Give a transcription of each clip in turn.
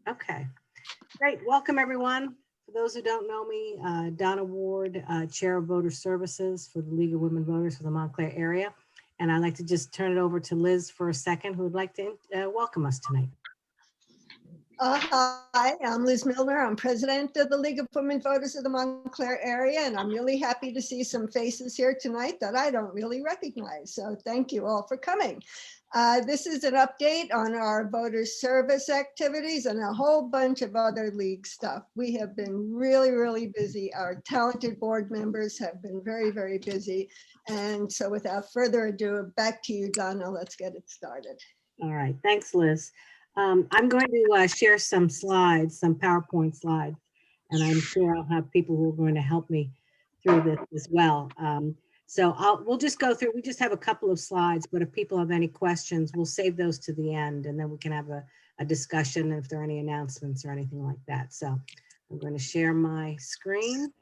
Okay, great. Welcome, everyone. For those who don't know me, Donna Ward, Chair of Voter Services for the League of Women Voters for the Montclair area. And I'd like to just turn it over to Liz for a second, who would like to welcome us tonight. Hi, I'm Liz Milner. I'm president of the League of Women Voters of the Montclair area, and I'm really happy to see some faces here tonight that I don't really recognize. So thank you all for coming. This is an update on our voter service activities and a whole bunch of other league stuff. We have been really, really busy. Our talented board members have been very, very busy. And so without further ado, back to you, Donna. Let's get it started. All right, thanks, Liz. I'm going to share some slides, some PowerPoint slides, and I'm sure I'll have people who are going to help me through this as well. So we'll just go through, we just have a couple of slides, but if people have any questions, we'll save those to the end and then we can have a discussion if there are any announcements or anything like that. So I'm going to share my screen.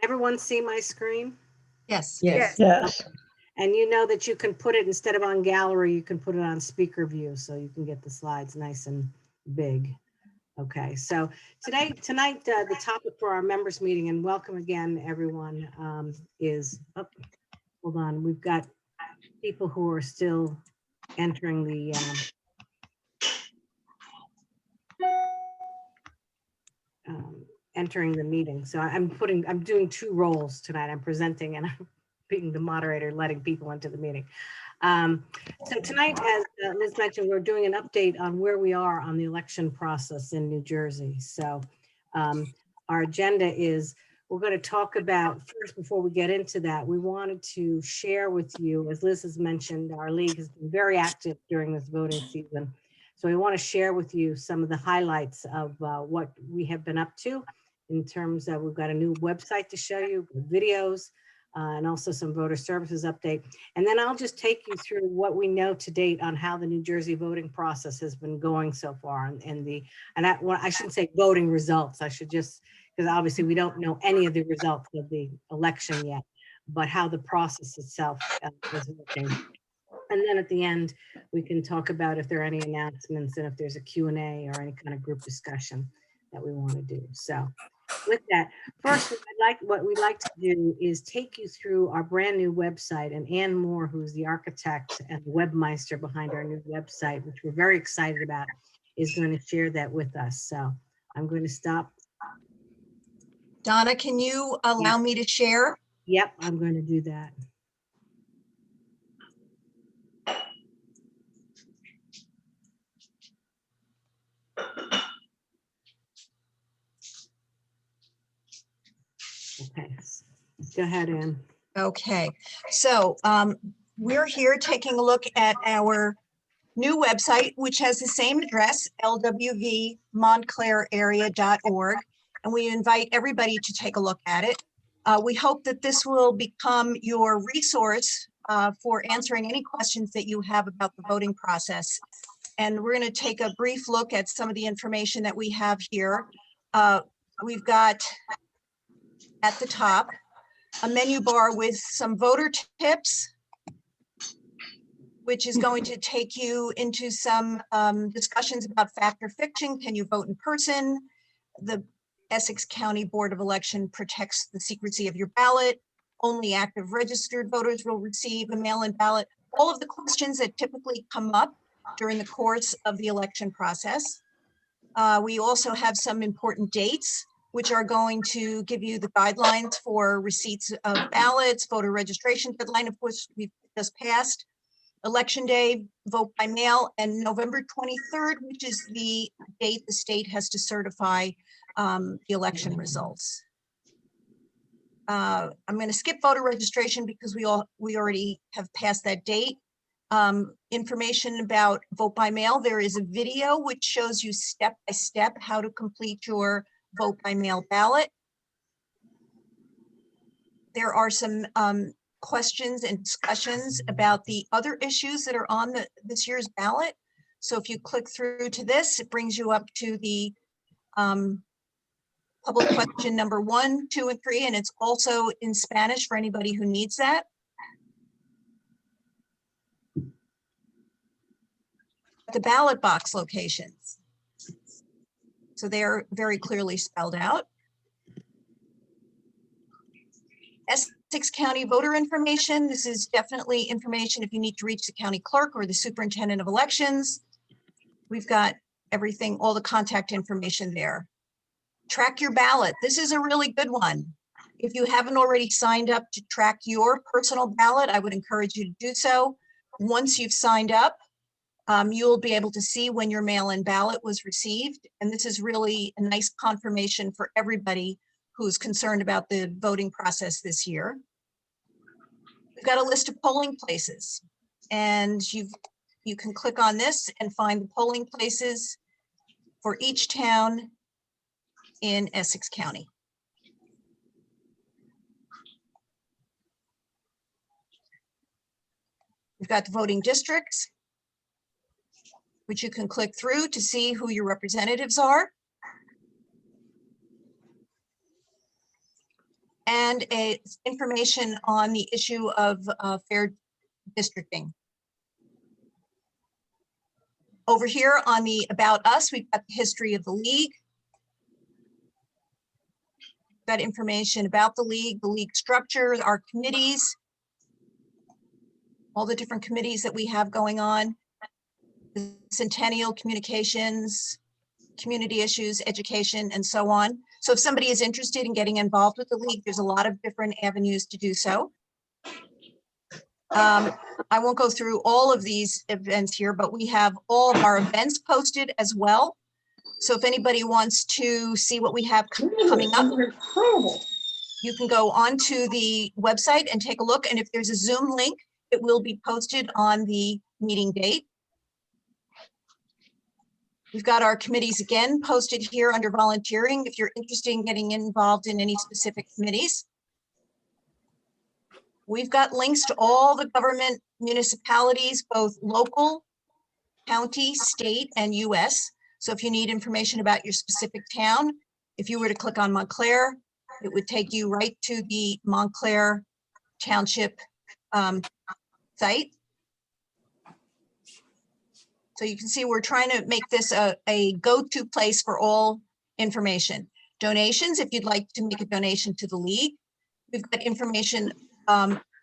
Everyone see my screen? Yes. Yes. Okay. And you know that you can put it, instead of on gallery, you can put it on speaker view so you can get the slides nice and big. Okay, so tonight, the topic for our members meeting, and welcome again, everyone, is, oh, hold on, we've got people who are still entering the meeting. So I'm doing two roles tonight. I'm presenting and I'm being the moderator, letting people into the meeting. So tonight, as Liz mentioned, we're doing an update on where we are on the election process in New Jersey. So our agenda is, we're going to talk about, first, before we get into that, we wanted to share with you, as Liz has mentioned, our league has been very active during this voting season. So we want to share with you some of the highlights of what we have been up to in terms of, we've got a new website to show you, videos, and also some voter services update. And then I'll just take you through what we know to date on how the New Jersey voting process has been going so far. I shouldn't say voting results. I should just, because obviously we don't know any of the results of the election yet, but how the process itself is working. And then at the end, we can talk about if there are any announcements and if there's a Q&A or any kind of group discussion that we want to do. So with that, first, what we'd like to do is take you through our brand new website, and Ann Moore, who's the architect and webmeister behind our new website, which we're very excited about, is going to share that with us. So I'm going to stop. Donna, can you allow me to share? Yep, I'm going to do that. Okay, go ahead, Ann. Okay, so we're here taking a look at our new website, which has the same address, lwvmontclairarea.org, and we invite everybody to take a look at it. We hope that this will become your resource for answering any questions that you have about the voting process. And we're going to take a brief look at some of the information that we have here. We've got at the top a menu bar with some voter tips, which is going to take you into some discussions about fact or fiction. Can you vote in person? The Essex County Board of Election protects the secrecy of your ballot. Only active registered voters will receive a mail-in ballot. All of the questions that typically come up during the course of the election process. We also have some important dates, which are going to give you the guidelines for receipts of ballots, voter registration deadline, of course, we've just passed, election day, vote by mail, and November 23rd, which is the date the state has to certify the election results. I'm going to skip voter registration because we already have passed that date. Information about vote by mail. There is a video which shows you step by step how to complete your vote by mail ballot. There are some questions and discussions about the other issues that are on this year's ballot. So if you click through to this, it brings you up to the public question number 1, 2, and 3, and it's also in Spanish for anybody who needs that. The ballot box locations. So they're very clearly spelled out. Essex County voter information. This is definitely information if you need to reach the county clerk or the superintendent of elections. We've got everything, all the contact information there. Track your ballot. This is a really good one. If you haven't already signed up to track your personal ballot, I would encourage you to do so. Once you've signed up, you'll be able to see when your mail-in ballot was received. And this is really a nice confirmation for everybody who's concerned about the voting process this year. We've got a list of polling places, and you can click on this and find the polling places for each town in Essex County. We've got the voting districts, which you can click through to see who your representatives are. And information on the issue of fair districting. Over here on the About Us, we've got the history of the league. Got information about the league structure, our committees, all the different committees that we have going on, the Centennial, Communications, Community Issues, Education, and so on. So if somebody is interested in getting involved with the league, there's a lot of different avenues to do so. I won't go through all of these events here, but we have all of our events posted as well. So if anybody wants to see what we have coming up, you can go onto the website and take a look. And if there's a Zoom link, it will be posted on the meeting date. We've got our committees again posted here under volunteering if you're interested in getting involved in any specific committees. We've got links to all the government municipalities, both local, county, state, and US. So if you need information about your specific town, if you were to click on Montclair, it would take you right to the Montclair Township site. So you can see we're trying to make this a go-to place for all information. Donations, if you'd like to make a donation to the league. We've got information,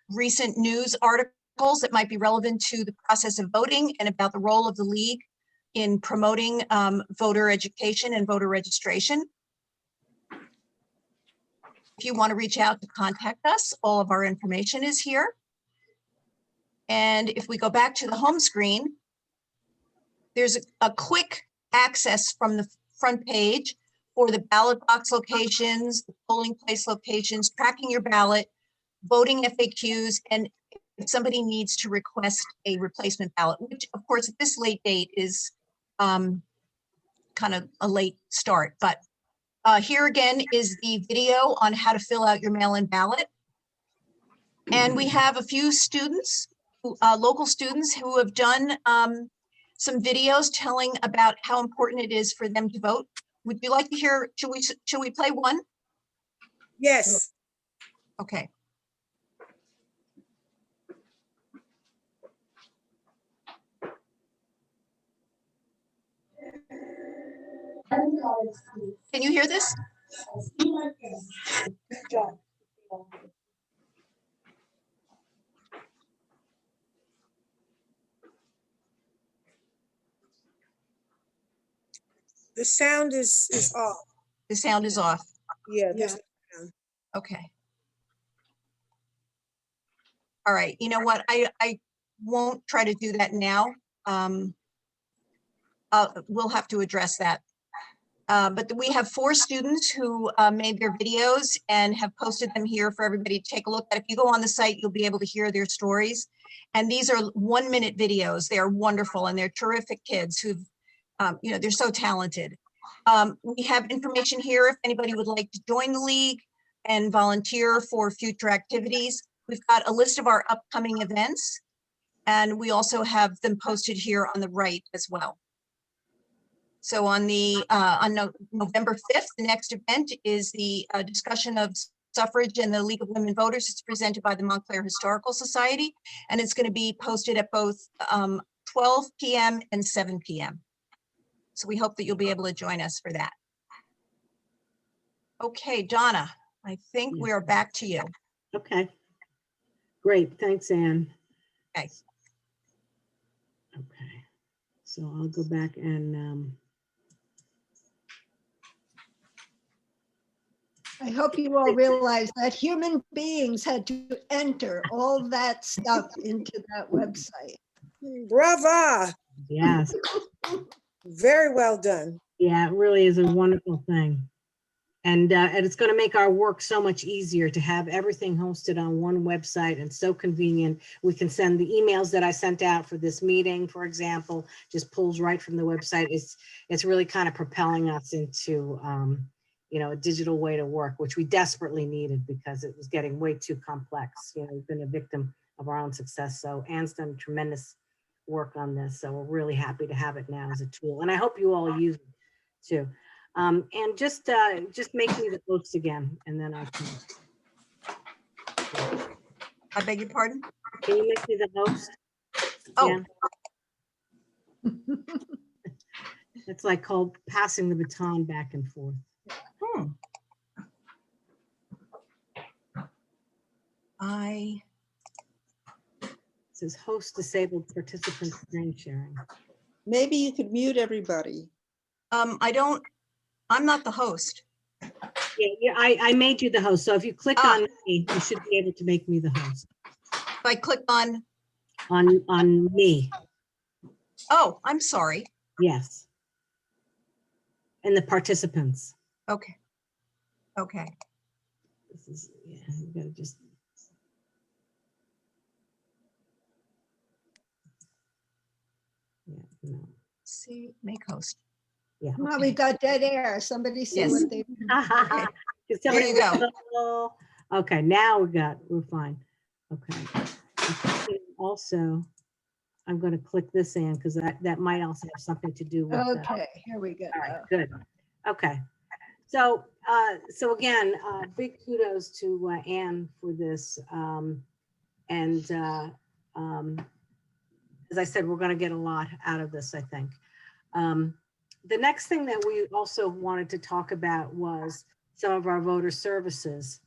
recent news articles that might be relevant to the process of voting and about the role of the league in promoting voter education and voter registration. If you want to reach out to contact us, all of our information is here. And if we go back to the home screen, there's a quick access from the front page for the ballot box locations, the polling place locations, tracking your ballot, voting FAQs, and if somebody needs to request a replacement ballot, which of course at this late date is kind of a late start. But here again is the video on how to fill out your mail-in ballot. And we have a few students, local students who have done some videos telling about how important it is for them to vote. Would you like to hear, should we play one? Yes. Okay. Can you hear this? The sound is off. The sound is off. Yeah. Yeah. Okay. All right. You know what? I won't try to do that now. We'll have to address that. But we have 4 students who made their videos and have posted them here for everybody to take a look at. If you go on the site, you'll be able to hear their stories. And these are 1-minute videos. They are wonderful and they're terrific kids who've, you know, they're so talented. We have information here if anybody would like to join the league and volunteer for future activities. We've got a list of our upcoming events, and we also have them posted here on the right as well. So on November 5th, the next event is the discussion of suffrage and the League of Women Voters. It's presented by the Montclair Historical Society, and it's going to be posted at both 12 p.m. and 7 p.m. So we hope that you'll be able to join us for that. Okay, Donna, I think we are back to you. Okay. Great. Thanks, Anne. Okay. Okay. So I'll go back and I hope you all realize that human beings had to enter all that stuff into that website. Brava. yes. Very well done. Yeah, it really is a wonderful thing. And it's going to make our work so much easier to have everything hosted on one website and so convenient. We can send the emails that I sent out for this meeting, for example, just pulls right from the website. It's really kind of propelling us into, a digital way to work, which we desperately needed because it was getting way too complex. We've been a victim of our own success. So Anne's done tremendous work on this. So we're really happy to have it now as a tool. And I hope you all use it too. And just make me the host again, and then I can. I beg your pardon? Can you make me the host? Oh. Again? It's like called passing the baton back and forth. It says host disabled participant screen sharing. Maybe you could mute everybody. I'm not the host. Yeah, I made you the host. So if you click on me, you should be able to make me the host. If I click on me. Oh, I'm sorry. Yes. And the participants. Okay. Okay. This is, you gotta just. Yeah, no. See, make host. Yeah. Now Okay. we got dead air. Somebody see Yes. what they. Okay. There you go. Okay, now we're fine. Okay. Also, I'm going to click this in because that might also have something to do with. Okay, here we go. All right, good. Okay. So again, big kudos to Anne for this. As I said, we're going to get a lot out of this, I think. The next thing that we also wanted to talk about was some of our voter services,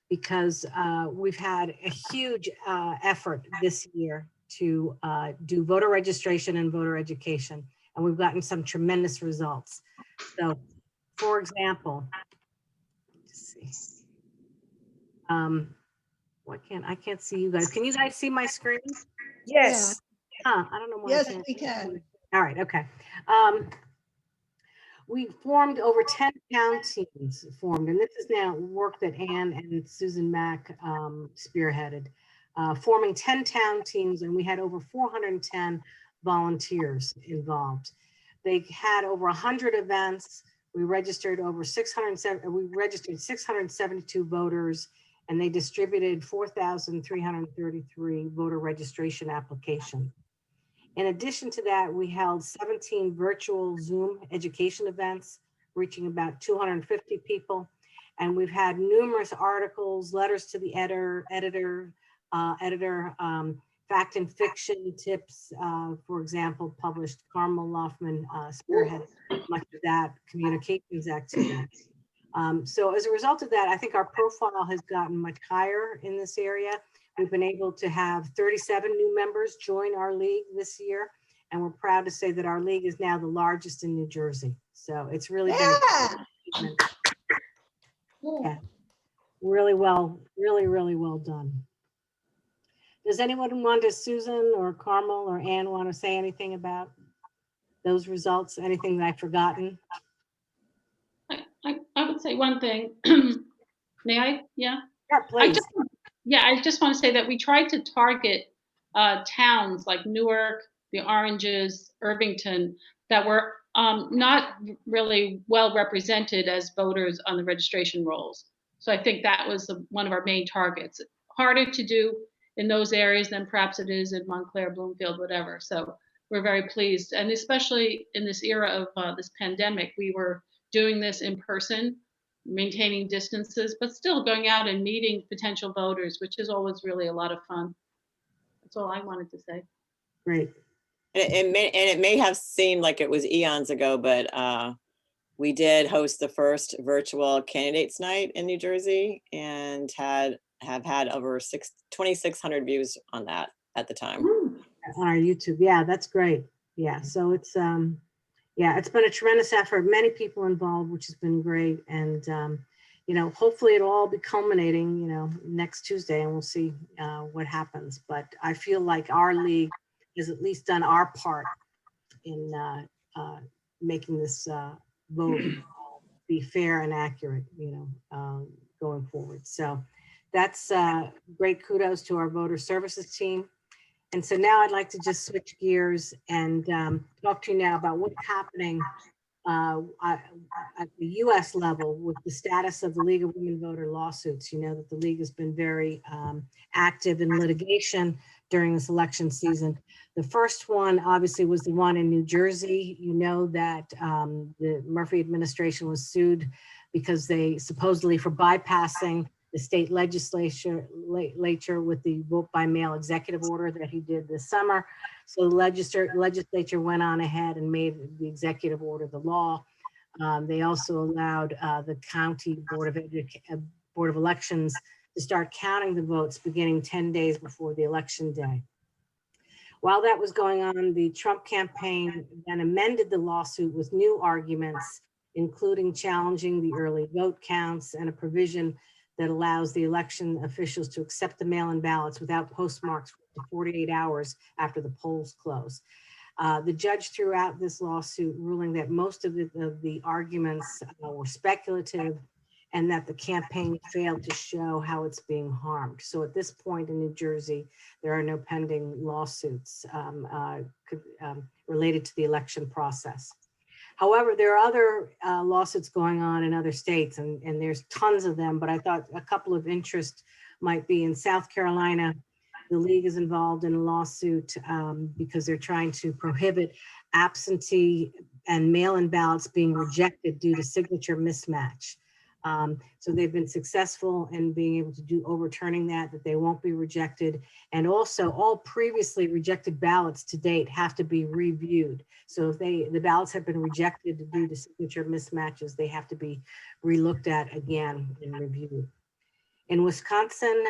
because we've had a huge effort this year to do voter registration and voter education, and we've gotten some tremendous results. So, for example, let's see. I can't see you guys. Can you guys see my screen? Yes. Huh, I don't know why. Yes, we can. All right, okay. We formed over 10 town teams formed, and this is now work that Anne and Susan Mack spearheaded, forming 10 town teams, and we had over 410 volunteers involved. They had over 100 events. We registered over 672 voters, and they distributed 4,333 voter registration applications. In addition to that, we held 17 virtual Zoom education events, reaching about 250 people. And we've had numerous articles, letters to the editor, fact and fiction tips, for example, published. Carmel Loffman spearheaded much of that communications activity. So as a result of that, I think our profile has gotten much higher in this area. We've been able to have 37 new members join our league this year, and we're proud to say that our league is now the largest in New Jersey. So it's really been really well done. Does anyone want to, Susan or Carmel or Ann, want to say anything about those results? Anything that I've forgotten? I would say one thing. May I? Yeah. Sure, please. I just want to say that we tried to target towns like Newark, the Oranges, Irvington, that were not really well represented as voters on the registration rolls. So I think that was one of our main targets. Harder to do in those areas than perhaps it is in Montclair, Bloomfield, whatever. So we're very pleased. And especially in this era of this pandemic, we were doing this in person, maintaining distances, but still going out and meeting potential voters, which is always really a lot of fun. That's all I wanted to say. Great. It may have seemed like it was eons ago, but we did host the first virtual candidates night in New Jersey and have had over 2,600 views on that at the time. On our YouTube. Yeah, that's great. Yeah, so it's yeah, it's been a tremendous effort, many people involved, which has been great. And you know, hopefully it'll all be culminating, you know, next Tuesday, and we'll see what happens. But I feel like our league has at least done our part in making this vote be fair and accurate, you know, going forward. So that's great kudos to our voter services team. And so now I'd like to just switch gears and talk to you now about what's happening at the US level with the status of the League of Women Voter lawsuits. You know that the League has been very active in litigation during this election season. The first one obviously was the one in New Jersey. You know that the Murphy administration was sued because they supposedly for bypassing the state legislature with the vote by mail executive order that he did this summer. So the legislature went on ahead and made the executive order the law. They also allowed the county board of elections to start counting the votes beginning 10 days before the election day. While that was going on, the Trump campaign then amended the lawsuit with new arguments, including challenging the early vote counts and a provision that allows the election officials to accept the mail-in ballots without postmarks for 48 hours after the polls close. The judge threw out this lawsuit, ruling that most of the arguments were speculative and that the campaign failed to show how it's being harmed. So at this point in New Jersey, there are no pending lawsuits related to the election process. However, there are other lawsuits going on in other states, and there's tons of them, but I thought a couple of interest might be in South Carolina. The league is involved in a lawsuit because they're trying to prohibit absentee and mail-in ballots being rejected due to signature mismatch. So they've been successful in being able to do overturning that they won't be rejected. And also all previously rejected ballots to date have to be reviewed. So if the ballots have been rejected due to signature mismatches, they have to be relooked at again and reviewed. In Wisconsin,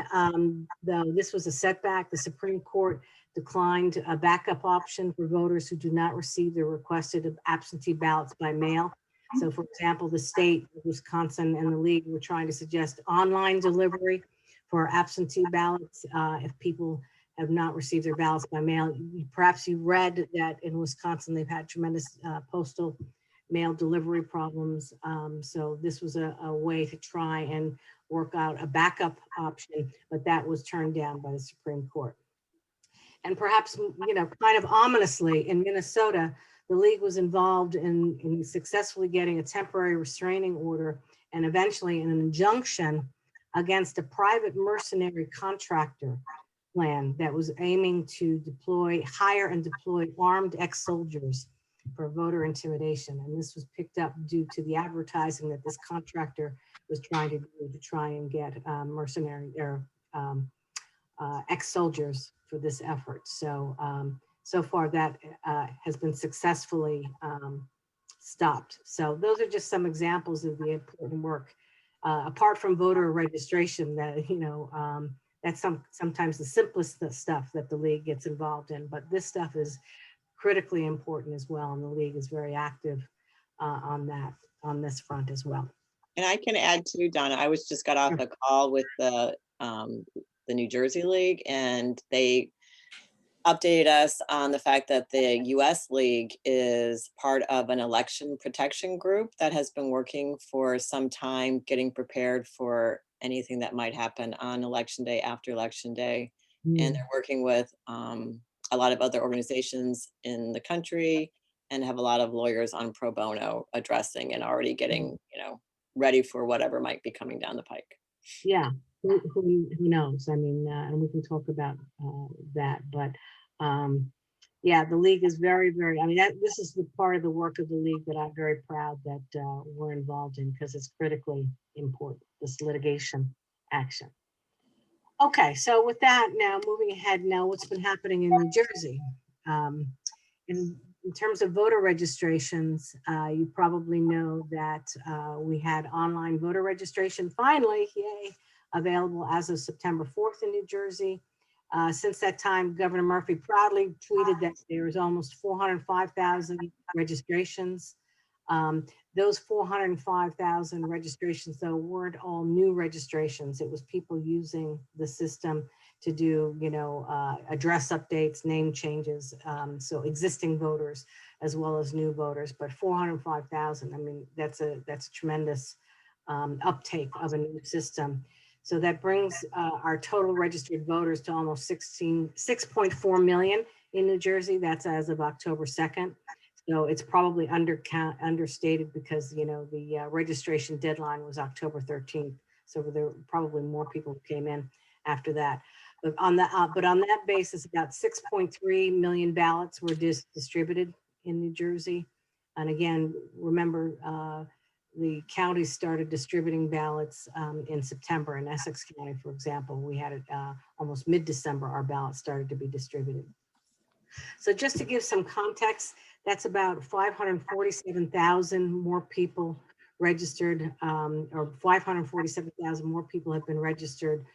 though this was a setback, the Supreme Court declined a backup option for voters who do not receive their requested absentee ballots by mail. So for example, the state of Wisconsin and the league were trying to suggest online delivery for absentee ballots if people have not received their ballots by mail. Perhaps you read that in Wisconsin, they've had tremendous postal mail delivery problems. So this was a way to try and work out a backup option, but that was turned down by the Supreme Court. And perhaps, you know, kind of ominously in Minnesota, the league was involved in successfully getting a temporary restraining order and eventually an injunction against a private mercenary contractor plan that was aiming to hire and deploy armed ex-soldiers for voter intimidation. And this was picked up due to the advertising that this contractor was trying to do to try and get mercenary or ex-soldiers for this effort. So so far that has been successfully stopped. So those are just some examples of the important work. Apart from voter registration, that, you know, that's sometimes the simplest stuff that the league gets involved in, but this stuff is critically important as well. And the league is very active on this front as well. And I can add too, Donna, I just got off a call with the New Jersey League, and they updated us on the fact that the US League is part of an election protection group that has been working for some time, getting prepared for anything that might happen on election day, after election day. And they're working with a lot of other organizations in the country and have a lot of lawyers on pro bono addressing and already getting, you know, ready for whatever might be coming down the pike. Yeah, who knows? I mean, and we can talk about that, but Yeah, the league is very, very, I mean, this is the part of the work of the league that I'm very proud that we're involved in because it's critically important, this litigation action. Okay, so with that, now moving ahead, now what's been happening in New Jersey? Um, in terms of voter registrations, you probably know that we had online voter registration finally, yay, available as of September 4th in New Jersey. Since that time, Governor Murphy proudly tweeted that there was almost 405,000 registrations. Those 405,000 registrations, though, weren't all new registrations. It was people using the system to do, address updates, name changes. So existing voters as well as new voters, but 405,000. I mean, that's a tremendous uptake of a new system. So that brings our total registered voters to almost 6.4 million in New Jersey. That's as of October 2nd. So it's probably understated because, the registration deadline was October 13th. So there were probably more people who came in after that. But on that basis, about 6.3 million ballots were distributed in New Jersey. And again, remember, the counties started distributing ballots in September. In Essex County, for example, we had it almost mid-December, our ballots started to be distributed. So just to give some context, that's about 547,000 more people registered, or 547,000 more people have been registered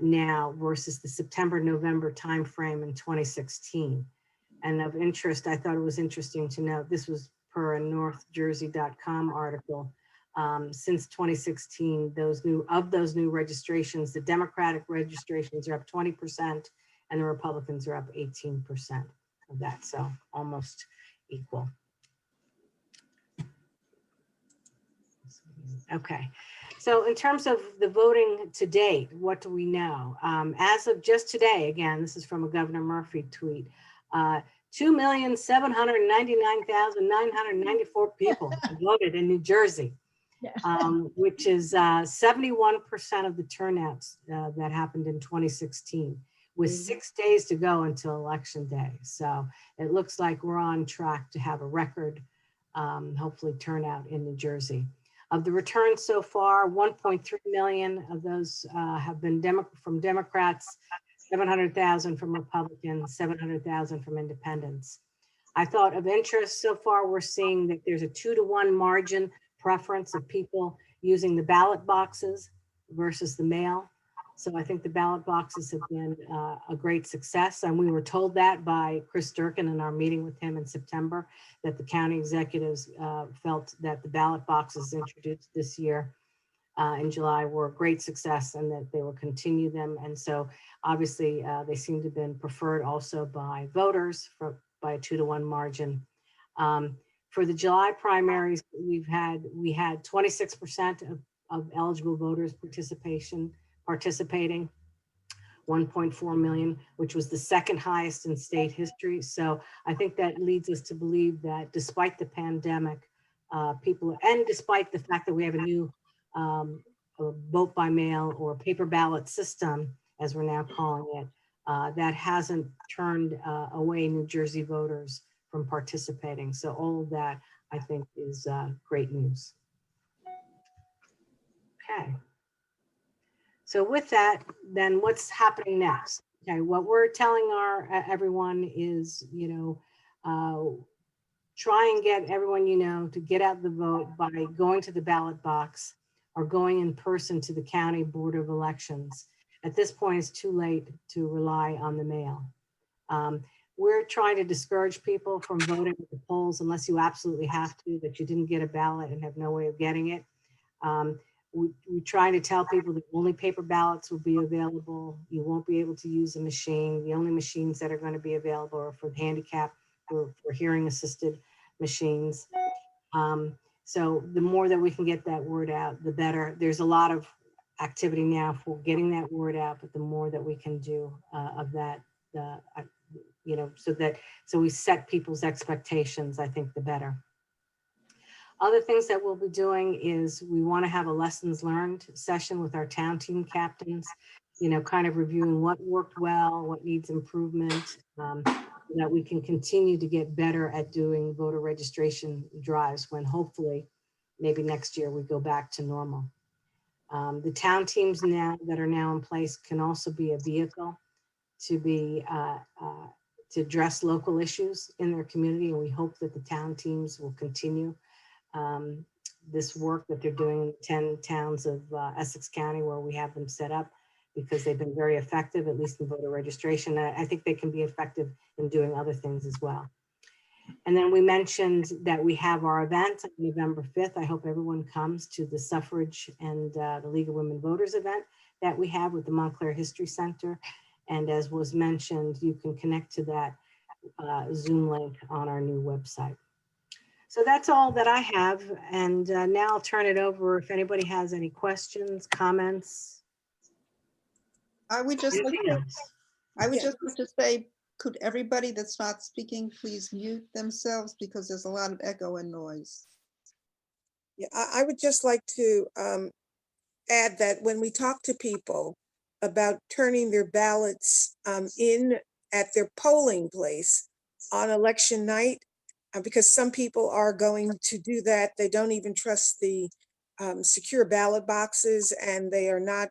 now versus the September-November timeframe in 2016. And of interest, I thought it was interesting to note, this was per a northjersey.com article. Since 2016, those new registrations, the Democratic registrations are up 20% and the Republicans are up 18% of that. So almost equal. Okay. So in terms of the voting to date, what do we know? As of just today, again, this is from a Governor Murphy tweet, 2,799,994 people voted in New Jersey, which is 71% of the turnouts that happened in 2016, with 6 days to go until Election Day. So it looks like we're on track to have a record, hopefully, turnout in New Jersey. Of the returns so far, 1.3 million of those have been from Democrats, 700,000 from Republicans, 700,000 from independents. I thought of interest so far, we're seeing that there's a 2-to-1 margin preference of people using the ballot boxes versus the mail. So I think the ballot boxes have been a great success. And we were told that by Chris Durkin in our meeting with him in September, that the county executives felt that the ballot boxes introduced this year in July were a great success and that they will continue them. And so obviously they seem to have been preferred also by voters by a 2-to-1 margin. For the July primaries, we had 26% of eligible voters participating, 1.4 million, which was the second highest in state history. So I think that leads us to believe that despite the pandemic, people, and despite the fact that we have a new vote by mail or paper ballot system, as we're now calling it, that hasn't turned away New Jersey voters from participating. So all of that, I think, is great news. Okay. So with that, then what's happening next? Okay, what we're telling everyone is, try and get everyone to get out the vote by going to the ballot box or going in person to the county board of elections. At this point, it's too late to rely on the mail. We're trying to discourage people from voting at the polls unless you absolutely have to, that you didn't get a ballot and have no way of getting it. We try to tell people that only paper ballots will be available. You won't be able to use a machine. The only machines that are going to be available are for handicapped or for hearing assisted machines. So the more that we can get that word out, the better. There's a lot of activity now for getting that word out, but the more that we can do of that, so we set people's expectations, I think the better. Other things that we'll be doing is we want to have a lessons learned session with our town team captains, kind of reviewing what worked well, what needs improvement. so that we can continue to get better at doing voter registration drives when hopefully maybe next year we go back to normal. The town teams now that are now in place can also be a vehicle to address local issues in their community. And we hope that the town teams will continue this work that they're doing in 10 towns of Essex County where we have them set up, because they've been very effective, at least in voter registration. I think they can be effective in doing other things as well. And then we mentioned that we have our event on November 5th. I hope everyone comes to the suffrage and the League of Women Voters event that we have with the Montclair History Center. And as was mentioned, you can connect to that Zoom link on our new website. So that's all that I have. And now I'll turn it over if anybody has any questions, comments. I would just like Anything to, else? I would Yeah. just like to say, could everybody that's not speaking please mute themselves because there's a lot of echo and noise. Yeah, I would just like to add that when we talk to people about turning their ballots in at their polling place on election night, because some people are going to do that. They don't even trust the secure ballot boxes, and they are not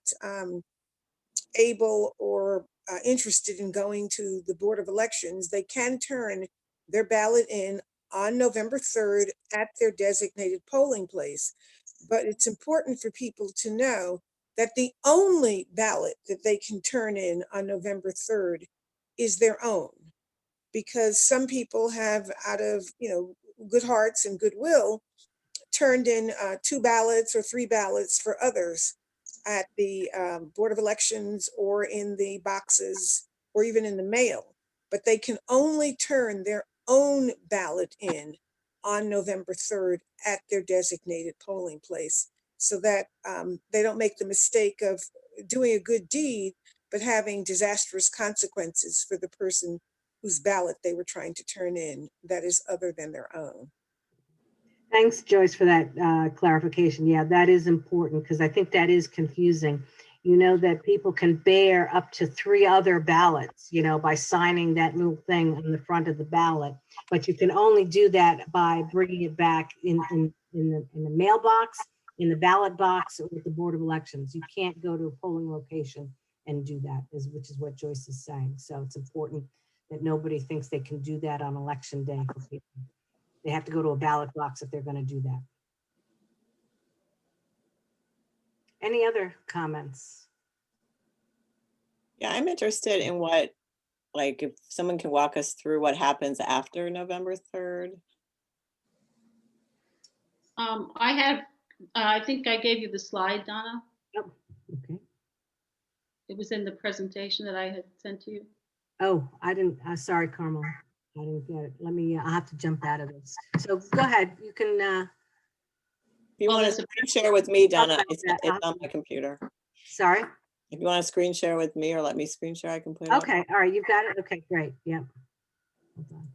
able or interested in going to the Board of Elections. They can turn their ballot in on November 3rd at their designated polling place. But it's important for people to know that the only ballot that they can turn in on November 3rd is their own, because some people have, out of good hearts and goodwill, turned in 2 ballots or 3 ballots for others at the Board of Elections or in the boxes or even in the mail. But they can only turn their own ballot in on November 3rd at their designated polling place, so that they don't make the mistake of doing a good deed, but having disastrous consequences for the person whose ballot they were trying to turn in that is other than their own. Thanks, Joyce, for that clarification. Yeah, that is important because I think that is confusing. You know that people can bear up to 3 other ballots, by signing that little thing on the front of the ballot, but you can only do that by bringing it back in the mailbox, in the ballot box, or with the Board of Elections. You can't go to a polling location and do that, which is what Joyce is saying. So it's important that nobody thinks they can do that on election day for people. They have to go to a ballot box if they're going to do that. Any other comments? Yeah, I'm interested in what, like, if someone can walk us through what happens after November 3rd. I think I gave you the slide, Donna. Oh, okay. It was in the presentation that I had sent to you. Oh, I didn't, sorry, Carmel. I didn't get it. I'll have to jump out of this. So go ahead. You can, If you Well, want to there's a- screen share with me, Donna, about it's that. on my computer. sorry. If you want to screen share with me or let me screen share, I can put it up. Okay. All right. You've got it. Okay, great. Yep. Hold on.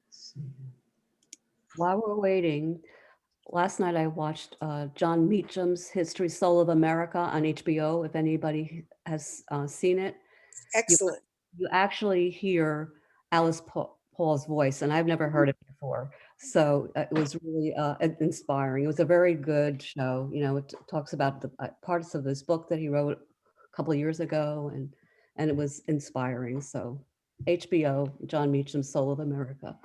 Let's see. While we're waiting, last night I watched John Meacham's History Soul of America on HBO, if anybody has seen it. Excellent. You actually hear Alice Paul's voice, and I've never heard it before. So it was really inspiring. It was a very good show. It talks about the parts of this book that he wrote a couple of years ago, and it was inspiring. So HBO, John Meacham's Soul of America.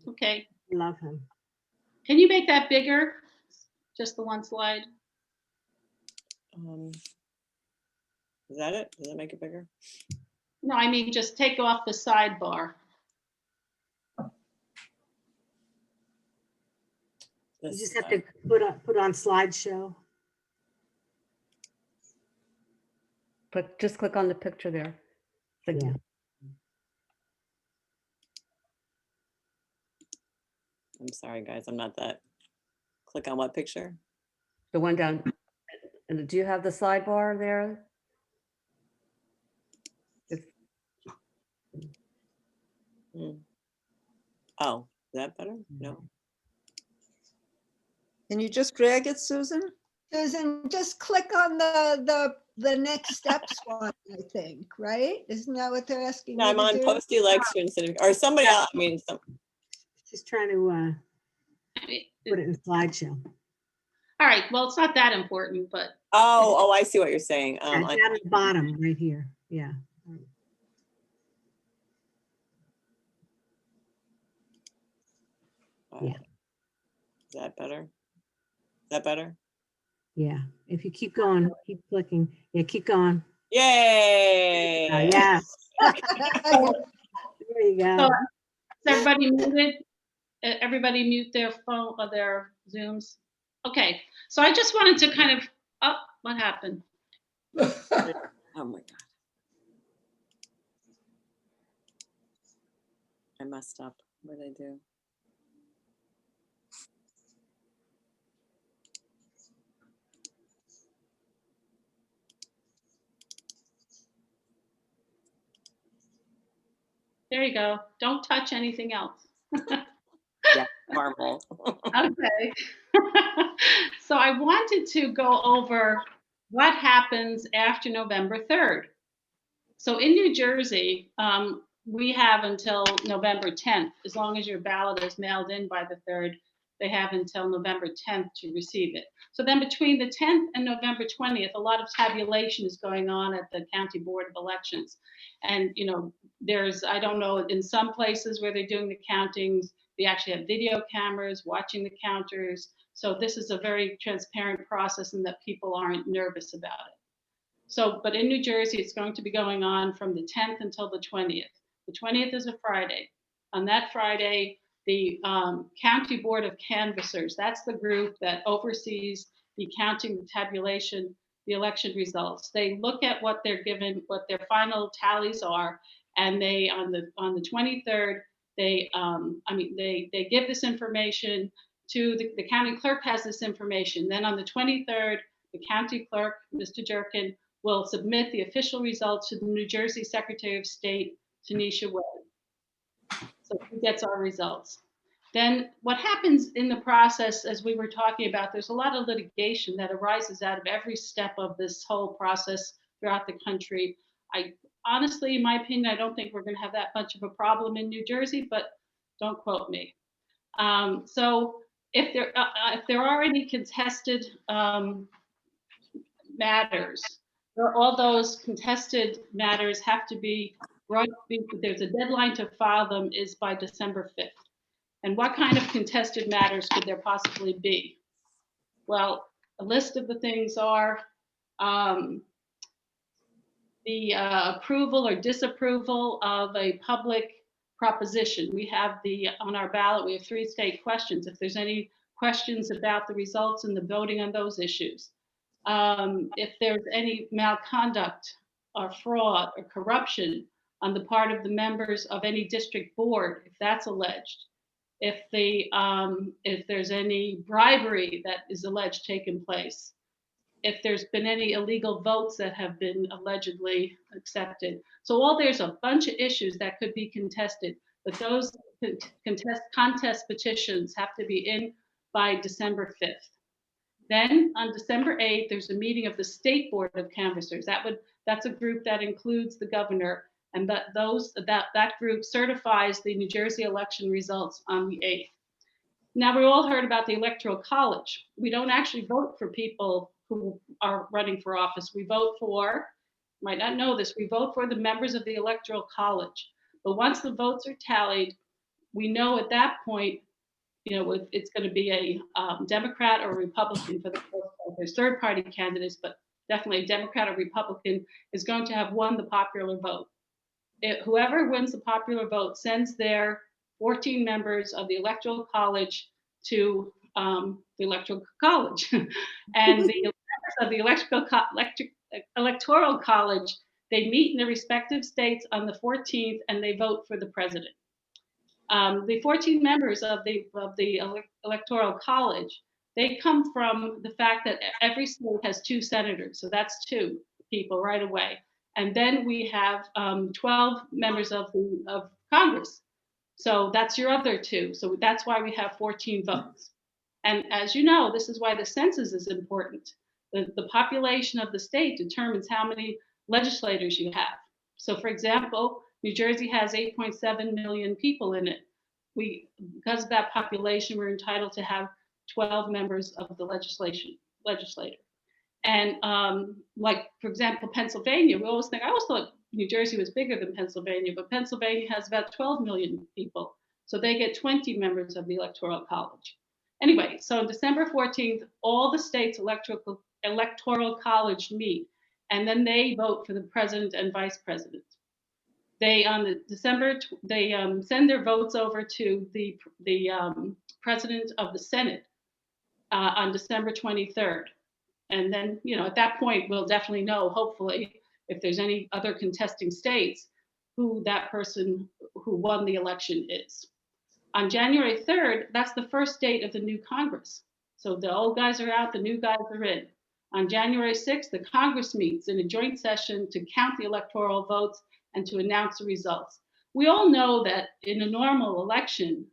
Okay. Love him. Can you make that bigger? Just the one slide? Is that it? Does that make it bigger? No, I mean, just take off the sidebar. You This just have side. to put on slideshow. Just click on the picture there. Yeah. I'm sorry, guys. I'm not that. Click on what picture? The one down. And do you have the sidebar there? Oh, is that better? No. Can you just drag it, Susan? Susan, just click on the next steps one, I think, right? Isn't that what they're asking No, you I'm to on do? post-election, or somebody else, I mean, She's trying to I mean, put it in slideshow. all right, well, it's not that important, but oh, I see what you're saying. Yeah, it's down at the bottom right here. Yeah. Yeah. Is that better? Is that better? Yeah. If you keep going, keep clicking. Yeah, keep going. Yay! Yeah. There you go. so is everybody muted? Everybody mute their phone or their Zooms? Okay, so I just wanted to kind of, oh, what happened? Oh my God. I messed up. What did I do? There you go. Don't touch anything else. Yeah, Marvel. Okay. So I wanted to go over what happens after November 3rd. So in New Jersey, we have until November 10th. As long as your ballot is mailed in by the 3rd, they have until November 10th to receive it. So then between the 10th and November 20th, a lot of tabulation is going on at the County Board of Elections. And, you know, there's, I don't know, in some places where they're doing the countings, they actually have video cameras watching the counters. So this is a very transparent process and that people aren't nervous about it. So, but in New Jersey, it's going to be going on from the 10th until the 20th. The 20th is a Friday. On that Friday, the County Board of Canvassers, that's the group that oversees the counting, the tabulation, the election results. They look at what they're given, what their final tallies are, and they on the 23rd, they they give this information to the county clerk has this information. Then on the 23rd, the county clerk, Mr. Jerkin, will submit the official results to the New Jersey Secretary of State, Tanisha Webb. So he gets our results. Then what happens in the process, as we were talking about, there's a lot of litigation that arises out of every step of this whole process throughout the country. I honestly, in my opinion, I don't think we're going to have that much of a problem in New Jersey, but don't quote me. So if there are any contested matters, all those contested matters have to be brought, there's a deadline to file them is by December 5th. And what kind of contested matters could there possibly be? Well, a list of the things are the approval or disapproval of a public proposition. We have on our ballot, we have 3 state questions. If there's any questions about the results and the voting on those issues. If there's any malconduct or fraud or corruption on the part of the members of any district board, if that's alleged, if there's any bribery that is alleged taken place, if there's been any illegal votes that have been allegedly accepted. So there's a bunch of issues that could be contested, but those contest petitions have to be in by December 5th. Then on December 8th, there's a meeting of the State Board of Canvassers. That's a group that includes the governor, and that group certifies the New Jersey election results on the 8th. Now, we all heard about the Electoral College. We don't actually vote for people who are running for office. We vote for, you might not know this, we vote for the members of the Electoral College. But once the votes are tallied, we know at that point, you know, it's going to be a Democrat or Republican for the most part. There's third-party candidates, but definitely a Democrat or Republican is going to have won the popular vote. Whoever wins the popular vote sends their 14 members of the Electoral College to the Electoral College. And the members of the Electoral College, they meet in their respective states on the 14th and they vote for the president. The 14 members of the Electoral College, they come from the fact that every state has 2 senators. So that's 2 people right away. And then we have 12 members of Congress. So that's your other 2. So that's why we have 14 votes. And as you know, this is why the census is important. The population of the state determines how many legislators you have. So for example, New Jersey has 8.7 million people in it. Because of that population, we're entitled to have 12 members of the legislature. And like, for example, Pennsylvania, I always thought New Jersey was bigger than Pennsylvania, but Pennsylvania has about 12 million people. So they get 20 members of the Electoral College. Anyway, so December 14th, all the states' electoral college meet, and then they vote for the president and vice president. They send their votes over to the president of the Senate on December 23rd. And then, at that point, we'll definitely know, hopefully, if there's any other contesting states, who that person who won the election is. On January 3rd, that's the first date of the new Congress. So the old guys are out, the new guys are in. On January 6th, the Congress meets in a joint session to count the electoral votes and to announce the results. We all know that in a normal election,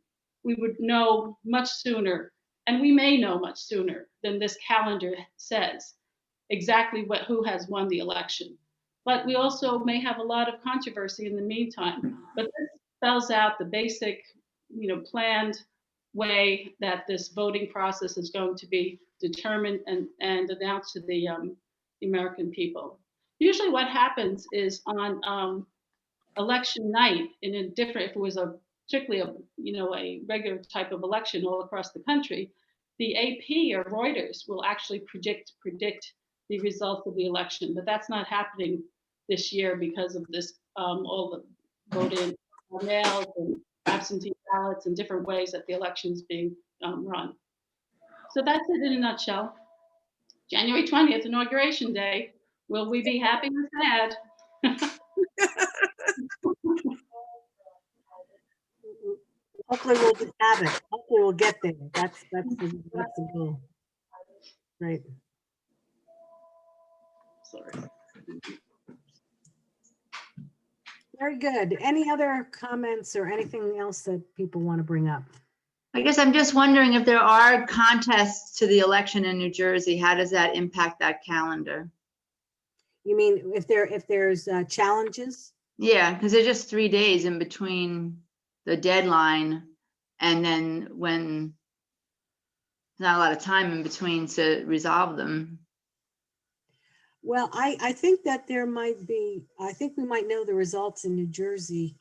we would know much sooner, and we may know much sooner than this calendar says exactly who has won the election. But we also may have a lot of controversy in the meantime. But this spells out the basic, planned way that this voting process is going to be determined and announced to the American people. Usually what happens is on election night, if it was particularly a regular type of election all across the country, the AP or Reuters will actually predict the results of the election. But that's not happening this year because of this, all the voting mails and absentee ballots and different ways that the election is being run. So that's it in a nutshell. January 20th, Inauguration Day. Will we be happy or sad? Hopefully we'll just have it. Hopefully we'll get there. That's the goal. Right. Sorry. Very good. Any other comments or anything else that people want to bring up? I guess I'm just wondering if there are contests to the election in New Jersey, how does that impact that calendar? You mean if there's challenges? Yeah, because there's just 3 days in between the deadline and then when there's not a lot of time in between to resolve them. Well, I think that there might be, I think we might know the results in New Jersey.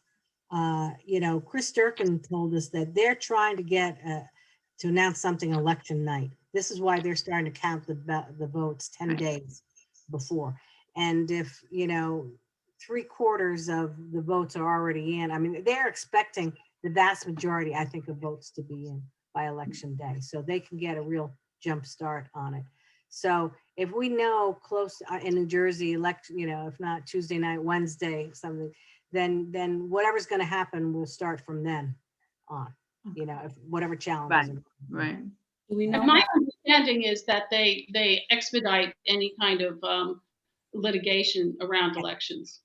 Chris Durkin told us that they're trying to get to announce something election night. This is why they're starting to count the votes 10 days before. And if, 3/4 of the votes are already in, I mean, they're expecting the vast majority, I think, of votes to be in by election day. So they can get a real jump start on it. So if we know close in New Jersey election, if not Tuesday night, Wednesday, something, then whatever's going to happen will start from then on, if whatever challenges. Right. Do we know? And my understanding is that they expedite any kind of litigation around elections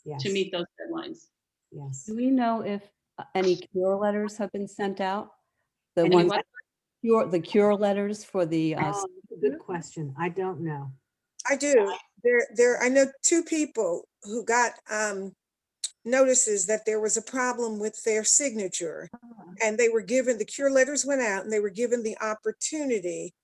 Yes. to meet those deadlines. Yes. Do we know if any cure letters have been sent out? The Any ones, what? the cure letters for the, Oh, that's a good question. I don't know. I do. I know 2 people who got notices that there was a problem with their signature, and they were given, the cure letters went out and they were given the opportunity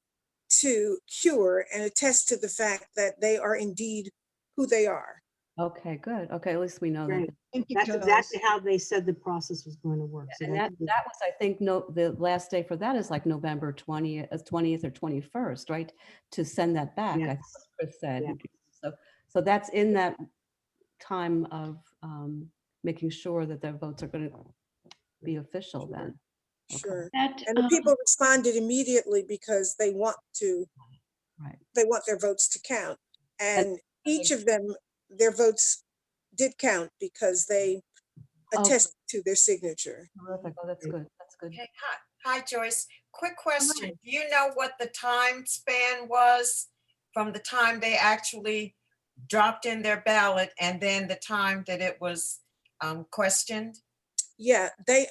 to cure and attest to the fact that they are indeed who they are. okay, good. Okay, at least we know that. Right. Thank you, That's Joyce. exactly how they said the process was going to work. So And that's that good. was, I think, the last day for that is like November 20th or 21st, right? To send that back, I think Yes. Chris said. Yeah. So that's in that time of making sure that their votes are going to be official then. Sure. That, And the people responded immediately because they want Right. their votes to count. And each of them, their votes did count because they attested to their signature. Terrific. Oh, that's good. That's good. Okay, hi Joyce. Quick question. Do you know what the time span was from the time they actually dropped in their ballot and then the time that it was questioned? Yeah, they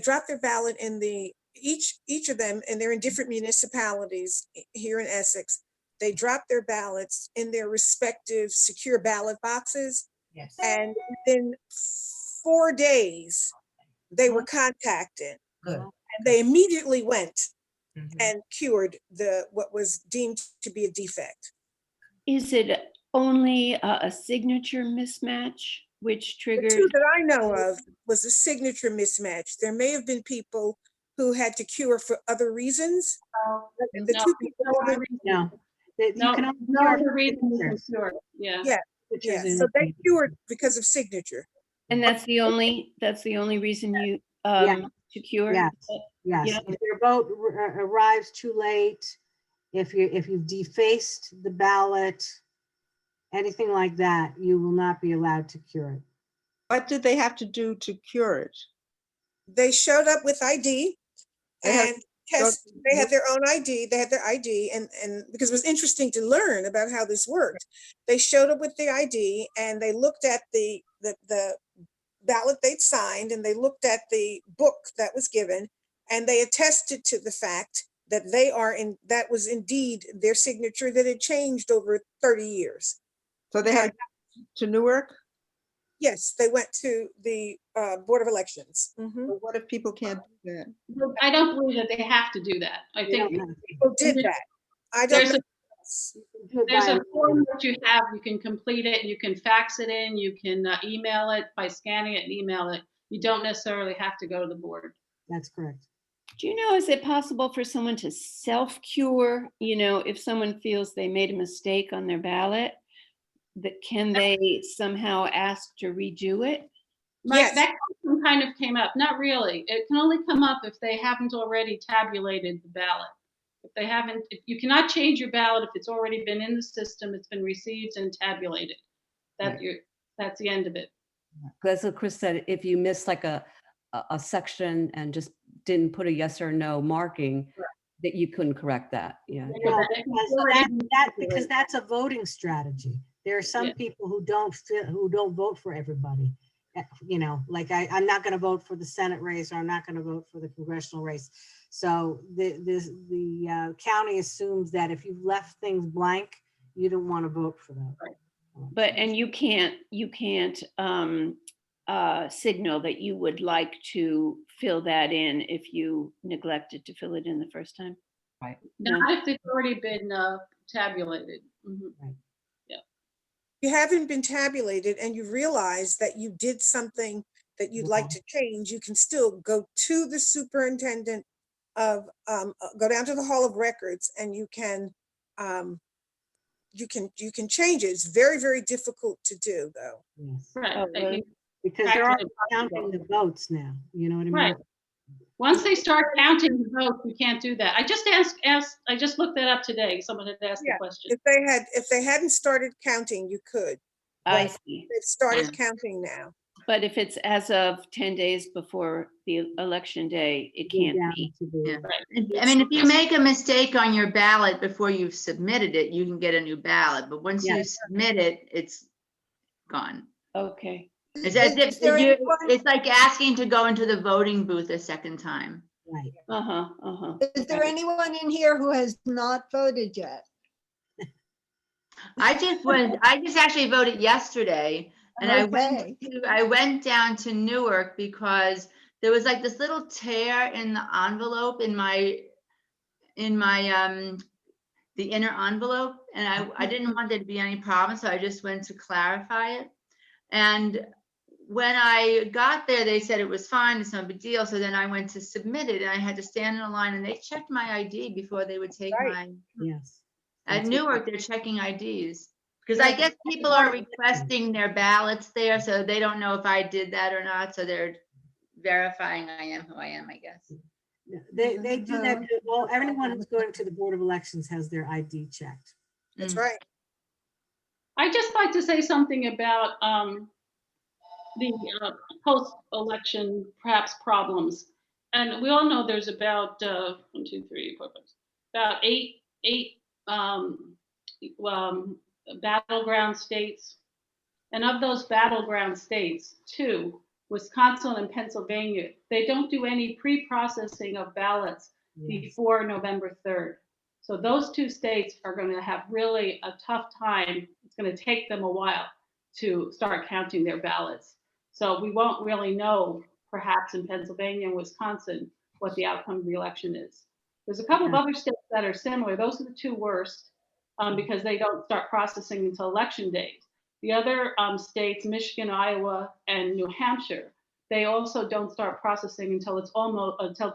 dropped their ballot in the each of them, and they're in different municipalities here in Essex, they drop their ballots in their respective secure ballot boxes. Yes. And within 4 days, they were contacted. Good. And they immediately went Mhm. and cured what was deemed to be a defect. Is it only a signature mismatch which The triggered? two that I know of was a signature mismatch. There may have been people who had to cure for other reasons. But the No, two people no that I- other reason. No. You No, can only no cure other reason you can signatures. cure it. Yeah. Yeah, Signatures yeah. in So it. they cured because of signature. And that's the only reason you to cure? Yes, yes. Yeah. If your vote arrives too late, if you've defaced the ballot, anything like that, you will not be allowed to cure it. What did they have to do to cure it? They showed up with ID They had and they had their own ID. They had their ID, and because it was interesting to learn about how this worked. They showed up with the ID and they looked at the ballot they'd signed, and they looked at the book that was given, and they attested to the fact that that was indeed their signature that had changed over 30 years. So they had to Newark? Yes, they went to the Board of Elections. Mhm. But what if people can't do that? I don't believe that they have to do that. I You think don't have to. People did that. I don't there's know. Do it there's by a form that you have, you can complete it, you can fax it in, you can email it by scanning it and email it. You don't necessarily have to go to the board. That's correct. Do you know, is it possible for someone to self-cure? You know, if someone feels they made a mistake on their ballot, that can they somehow ask to redo it? Right, Yes. that question kind of came up. Not really. It can only come up if they haven't already tabulated the ballot. If they haven't, if you cannot change your ballot if it's already been in the system, it's been received and tabulated. That's the end of it. As Chris said, if you miss like a section and just didn't put a yes or no marking, that you couldn't correct that. Yeah. No, If it's already been because that's a voting strategy. There are some Yeah. people who don't vote for everybody. You know, like I'm not going to vote for the Senate race, or I'm not going to vote for the congressional race. So the county assumes that if you've left things blank, you don't want to vote for them. But, and you can't signal that you would like to fill that in if you neglected to fill it in the first time? Right. No? Not if it's already been tabulated. Mhm. You haven't been tabulated and you realize that you did something that you'd like to change, you can still go to the superintendent of, go down to the Hall of Records, and you can change it. It's very, very difficult to do, though. Yes. Right. Oh, They really? can- Because they're already Actually, counting the votes now. You know what I mean? Right. Once they start counting the votes, you can't do that. I just I just looked that up today. Someone had asked the Yeah. question. If they hadn't started counting, you could. I But see. they've started Yeah. counting now. But if it's as of 10 days before the election day, it Go can't down be. to the- Yeah. Right. I mean, if you make a mistake on your ballot before you've submitted it, you can get a new ballot, but once you Yes. submit it, it's gone. Okay. It's as if there anyone- it's like asking to go into the voting booth a second time. Right. Is there anyone in here who has not voted yet? I just actually voted yesterday, and Okay. I went down to Newark because there was like this little tear in the envelope in my the inner envelope, and I didn't want there to be any problem, so I just went to clarify it. And when I got there, they said it was fine, it's no big deal. So then I went to submit it, and I had to stand in a line, and they checked my ID before they would take Right. Yes. At That's Newark, they're checking IDs. Because Yeah, I guess people are requesting their ballots there, so they don't know if I did that or not, so they're verifying I am who I am, I guess. They do that. Well, everyone who's going to the Board of Elections has their ID checked. That's Mm. right. I just like to say something about the post-election perhaps problems. And we all know there's about 1, 2, 3, 4, 5, about eight battleground states. And of those battleground states, 2 Wisconsin and Pennsylvania, they don't do any pre-processing of ballots before November 3rd. So those two states are going to have really a tough time. It's going to take them a while to start counting their ballots. So we won't really know, perhaps in Pennsylvania and Wisconsin, what the outcome of the election is. There's a couple of other states that are similar. Those are the two worst because they don't start processing until election days. The other states, Michigan, Iowa, and New Hampshire, they also don't start processing until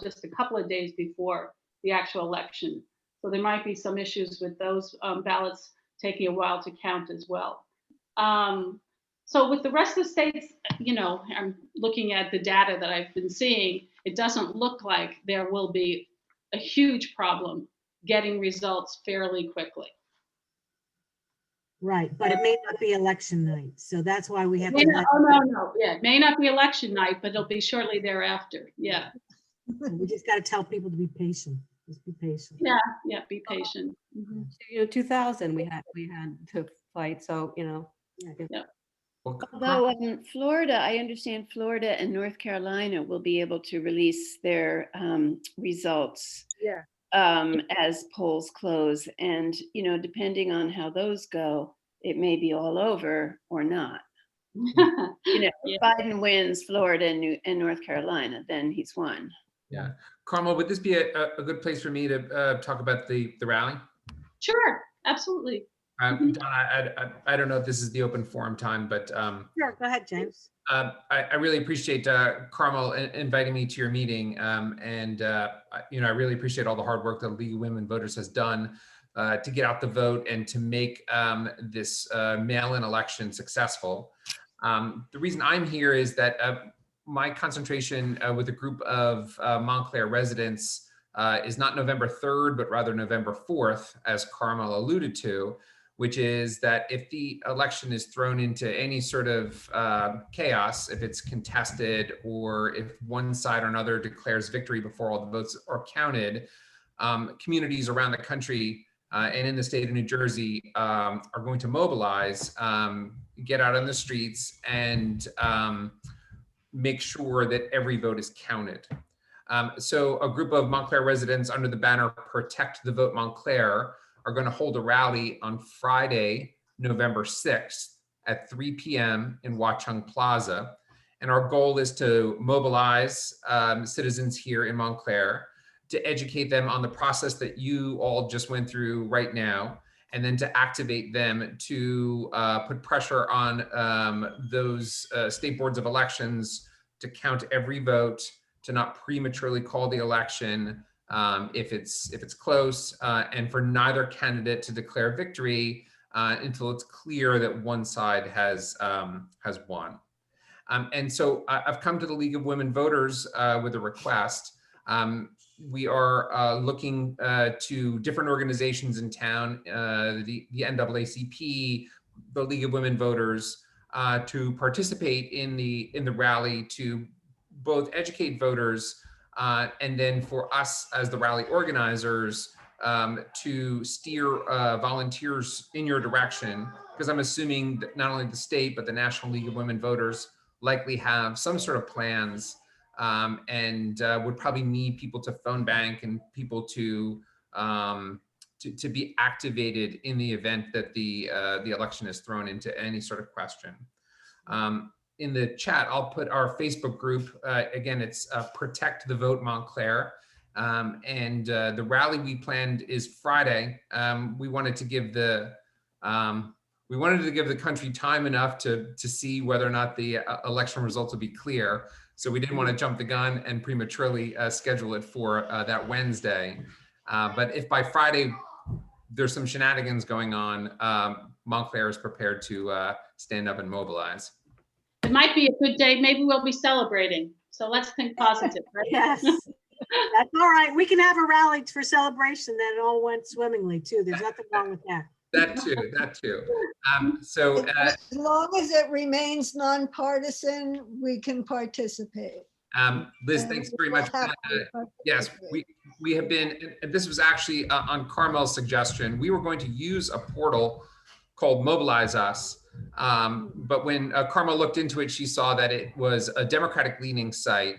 just a couple of days before the actual election. So there might be some issues with those ballots taking a while to count as well. So with the rest of the states, I'm looking at the data that I've been seeing, it doesn't look like there will be a huge problem getting results fairly quickly. Right, but it may not be election night, so that's why we have to. Yeah, it may not be election night, but it'll be shortly thereafter. Yeah. We just got to tell people to be patient. Just be patient. Yeah, be patient. 2000 we had to fight, so Yeah. Although Florida, I understand Florida and North Carolina will be able to release their results as polls close. And, depending on how those go, it may be all over or not. If Biden wins Florida and North Carolina, then he's won. Yeah. Carmel, would this be a good place for me to talk about the rally? Sure, absolutely. Donna, I don't know if this is the open forum time, but sure, go ahead, James. I really appreciate Carmel inviting me to your meeting, and I really appreciate all the hard work that League of Women Voters has done to get out the vote and to make this mail-in election successful. The reason I'm here is that my concentration with a group of Montclair residents is not November 3rd, but rather November 4th, as Carmel alluded to, which is that if the election is thrown into any sort of chaos, if it's contested, or if one side or another declares victory before all the votes are counted, communities around the country and in the state of New Jersey are going to mobilize, get out on the streets, and make sure that every vote is counted. So a group of Montclair residents under the banner Protect the Vote Montclair are going to hold a rally on Friday, November 6th at 3 p.m. in Watchung Plaza. And our goal is to mobilize citizens here in Montclair to educate them on the process that you all just went through right now, and then to activate them to put pressure on those state boards of elections to count every vote, to not prematurely call the election if it's close, and for neither candidate to declare victory until it's clear that one side has won. And so I've come to the League of Women Voters with a request. We are looking to different organizations in town, the NAACP, the League of Women Voters, to participate in the rally, to both educate voters and then for us as the rally organizers to steer volunteers in your direction, because I'm assuming that not only the state but the National League of Women Voters likely have some sort of plans and would probably need people to phone bank and people to be activated in the event that the election is thrown into any sort of question. In the chat, I'll put our Facebook group. Again, it's Protect the Vote Montclair. And the rally we planned is Friday. We wanted to give the country time enough to see whether or not the election results would be clear. So we didn't want to jump the gun and prematurely schedule it for that Wednesday. But if by Friday there's some shenanigans going on, Montclair is prepared to stand up and mobilize. It might be a good day. Maybe we'll be celebrating. So let's think positive, right? Yes, that's all right. We can have a rally for celebration that it all went swimmingly too. There's nothing wrong with that. That too. So as long as it remains nonpartisan, we can participate. Liz, thanks very much. Yes, we have been, and this was actually on Carmel's suggestion, we were going to use a portal called Mobilize Us. But when Karma looked into it, she saw that it was a Democratic leaning site.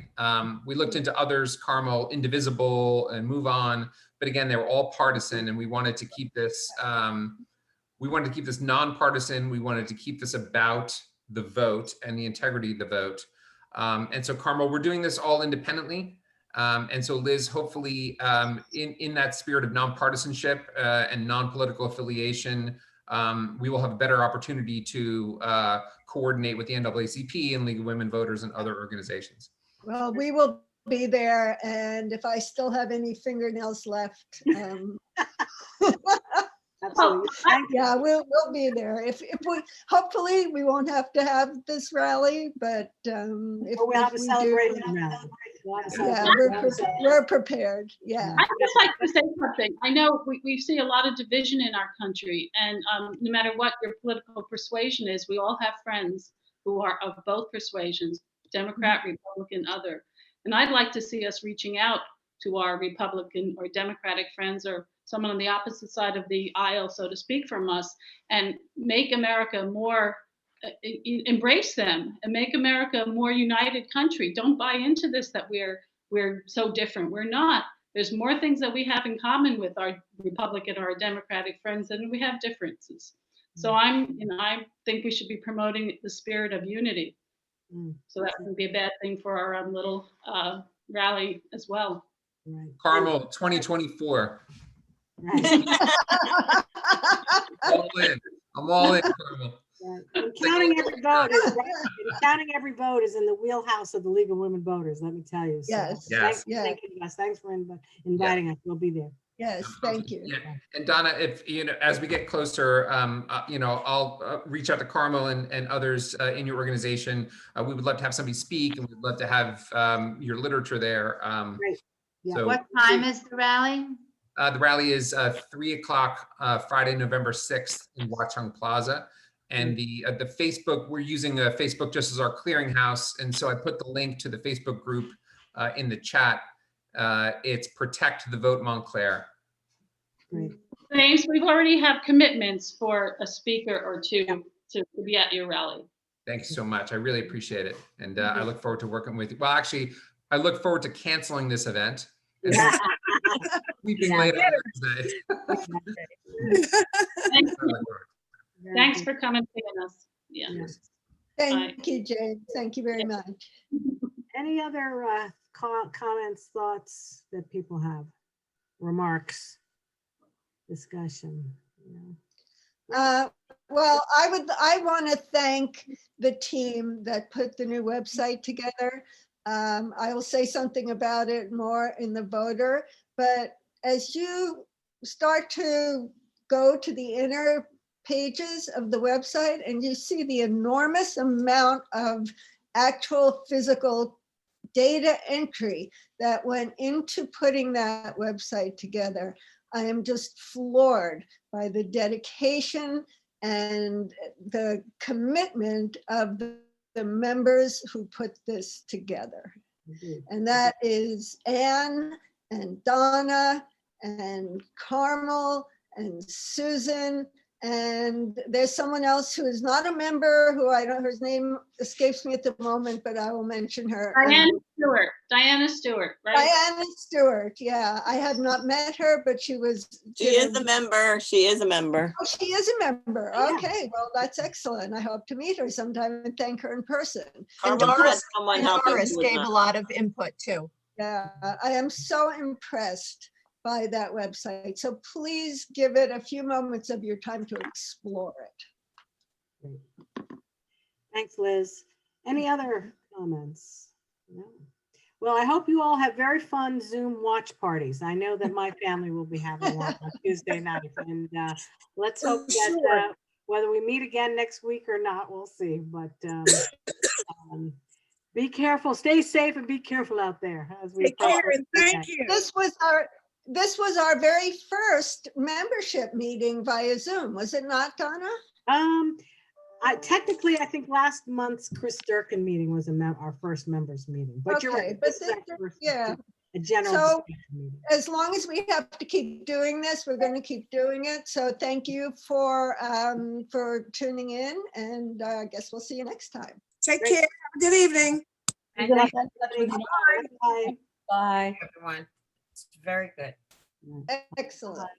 We looked into others, Carmel, Indivisible, and Move On, but again, they were all partisan, and we wanted to keep this. We wanted to keep this nonpartisan. We wanted to keep this about the vote and the integrity of the vote. And so, Carmel, we're doing this all independently. And so, Liz, hopefully, in that spirit of nonpartisanship and non-political affiliation, we will have a better opportunity to coordinate with the NAACP and League of Women Voters and other organizations. Well, we will be there, and if I still have any fingernails left, Absolutely. yeah, we'll be there. If we, hopefully we won't have to have this rally, but if We'll have a we celebration do, rally. yeah, we're prepared. Yeah. I'd just like to say something. I know we see a lot of division in our country, and no matter what your political persuasion is, we all have friends who are of both persuasions, Democrat, Republican, other. And I'd like to see us reaching out to our Republican or Democratic friends or someone on the opposite side of the aisle, so to speak, from us, and make America more, embrace them and make America a more united country. Don't buy into this that we're so different. We're not. There's more things that we have in common with our Republican or our Democratic friends than we have differences. So I think we should be promoting the spirit of unity. So that would be a bad thing for our little rally as well. Right. Carmel, 2024. Right. All in. I'm all in, Carmel. Right. And counting every vote is right. And counting every vote is in the wheelhouse of the League of Women Voters. Let me tell you. So Yes. Thanks for Yes. thinking of us. Thanks for inviting us. We'll be there. Yes, thank you. Yeah. And Donna, if as we get closer, I'll reach out to Carmel and others in your organization. We would love to have somebody speak, and we'd love to have your literature there. Great. Yeah. So What time is the rally? the rally is 3 o'clock Friday, November 6th in Watchung Plaza. And the Facebook, we're using Facebook just as our clearinghouse. And so I put the link to the Facebook group in the chat. It's Protect the Vote Montclair. Great. James, we've already have commitments for a speaker or two to be at your rally. Thanks so much. I really appreciate it. And I look forward to working with you. Well, actually, I look forward to canceling this event. And sleeping late on Thursday. Thanks for coming to us. Yeah. Yes. Thank you, James. Thank you very much. Any other comments, thoughts that people have? Remarks? Discussion? Well, I want to thank the team that put the new website together. I will say something about it more in the voter, but as you start to go to the inner pages of the website and you see the enormous amount of actual physical data entry that went into putting that website together, I am just floored by the dedication and the commitment of the members who put this together. And that is Anne and Donna and Carmel and Susan. And there's someone else who is not a member who her name escapes me at the moment, but I will mention her. Diana Stewart, right? Diana Stewart, yeah. I have not met her, but she was. She is a member. She is a member. Oh, she is a member. Okay, well, that's excellent. I hope to meet her sometime and thank her in person. And Doris gave a lot of input too. Yeah, I am so impressed by that website. So please give it a few moments of your time to explore it. Thanks, Liz. Any other comments? No. Well, I hope you all have very fun Zoom watch parties. I know that my family will be having one on Tuesday night, and let's hope that whether we meet again next week or not, we'll see. But be careful, stay safe, and be careful out there. As we Take care and thank you. This was our very first membership meeting via Zoom, was it not, Donna? Technically, I think last month's Chris Durkin meeting was our first members meeting. But you're right. But yeah, a general. So- discussion meeting. As long as we have to keep doing this, we're going to keep doing it. So thank you for tuning in, and I guess we'll see you next time. Take Great. care. Have a good evening. And Good thank luck. you, everybody. Bye. Bye. Everyone, it's very good. Excellent.